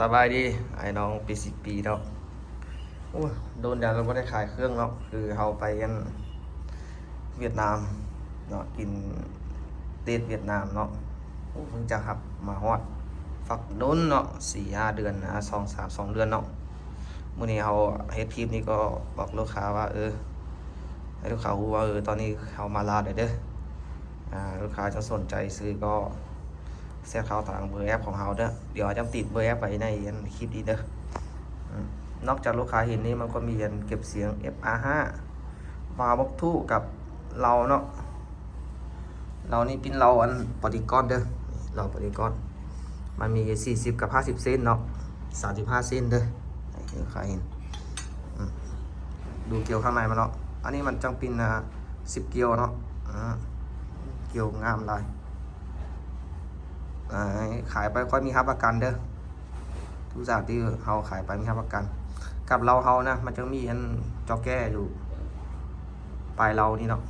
สบายดีไอ้น้องปี10 ปีแล้วโอ้ยโดนแดดเราไม่ได้ขายเครื่องเนาะคือเราไปกันเวียดนามเนาะกินเตดเวียดนามเนาะโอ้เพิ่งจะขับมาฮอดฝักโดนเนาะ4-5 เดือนนะ2-3-2 เดือนเนาะมื้อนี้เราเฮ็ดคลิปนี้ก็บอกลูกค้าว่าให้ลูกค้ารู้ว่าตอนนี้เขามาลาวเด้อลูกค้าจะสนใจซื้อก็แซดเข้าทางเบอร์แอปของเราเด้อเดี๋ยวจะติดเบอร์แอปไว้ในคลิปนี้เด้อนอกจากลูกค้าเห็นนี่มันก็มีเก็บเสียง FR5 วาล์วบอกทู่กับเราเนาะเรานี่เป็นเราปฏิกรเด้อเราปฏิกรมันมี40กับ50เซนเนาะ35เซนเด้อให้ลูกค้าเห็นดูเกลียวข้างในมันเนาะอันนี้มันจังเป็น10 เกลียวเนาะเกลียวงามลายขายไปค่อยมีรับประกันเด้อทุกอย่างที่เราขายไปมีรับประกันกับเรานะมันจะมีจอแก้อยู่ปลายเรานี่เนาะ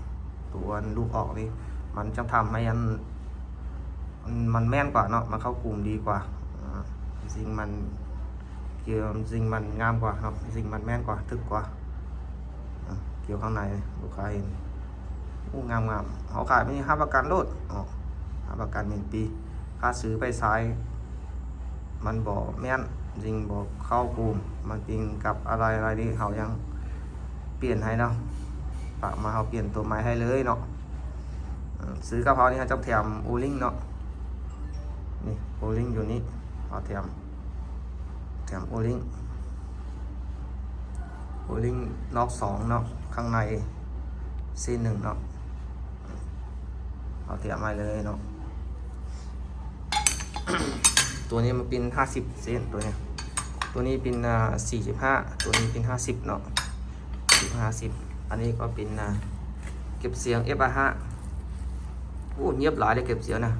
ตัวลูกออกนี่มันจะทำให้มันแม่นกว่าเนาะมันเข้ากลุ่มดีกว่าสิ่งมันเกี่ยวสิ่งมันงามกว่าเนาะสิ่งมันแม่นกว่าทึกกว่าเกี่ยวข้างในลูกค้าเห็นงามเขาขายไม่มีรับประกันโลดรับประกัน1 ปีค่าซื้อไปซ้ายมันบอกแม่นจริงบอกเข้ากลุ่มมันจริงกับอะไรนี่เขายังเปลี่ยนให้เนาะฝากมาเขาเปลี่ยนตัวไม้ให้เลยเนาะซื้อกับเขานี่เขาจะแถมโอลิงเนาะนี่โอลิงอยู่นี่เขาแถมโอลิงนอก2เนาะข้างในเส้น1เนาะเขาแถมให้เลยเนาะ ตัวนี้มันเป็น50เซนตัวนี้เป็น45ตัวนี้เป็น50เนาะ50อันนี้ก็เป็นเก็บเสียง FR5 โอ้เงียบหลายเลยเก็บเสียงนะ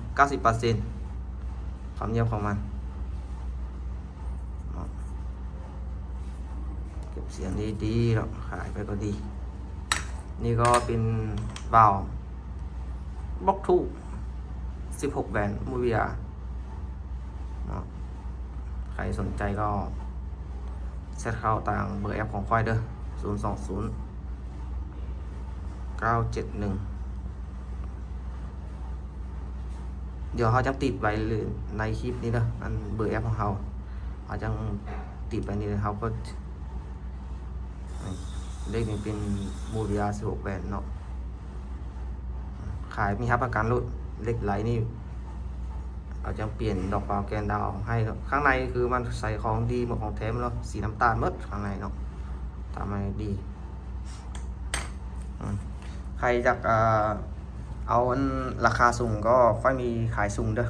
90%ความเงียบของมันเก็บเสียงดีๆเนาะขายไปก็ดีนี่ก็เป็นวาล์วบล็อกทู16 แบนมูเวียใครสนใจก็แชทเข้าต่างเบอร์แอปของค่อยเด้อ020 971เดี๋ยวเขาจะติดไว้หรือในคลิปนี้เด้ออันเบอร์แอปของเขาจะติดไปนี่เขาก็เลขนี้เป็นมูเรีย16 แบนเนาะขายมีรับประกันรุ่นเล็กไหลนี่เราจะเปลี่ยนดอกเปล่าแกนดาวให้ข้างในคือมันใส่ของดีหมดของแท้แล้วสีน้ำตาลมดข้างในเนาะทำให้ดีใครอยากเอาราคาสูงก็ค่อยมีขายสูงเด้อ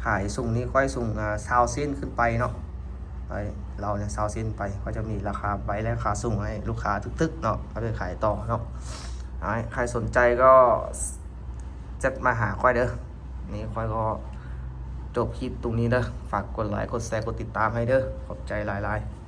ขายสูงนี่ค่อยสูง20 เซนขึ้นไปเนาะเราเนี่ย20 เซนไปก็จะมีราคาใบและราคาสูงให้ลูกค้าทึกๆเนาะเอาไปขายต่อเนาะใครสนใจก็จะมาหาค่อยเด้อนี่ค่อยก็จบคลิปตรงนี้เด้อฝากกดไลค์กดแชร์กดติดตามให้เด้อขอบใจหลายๆ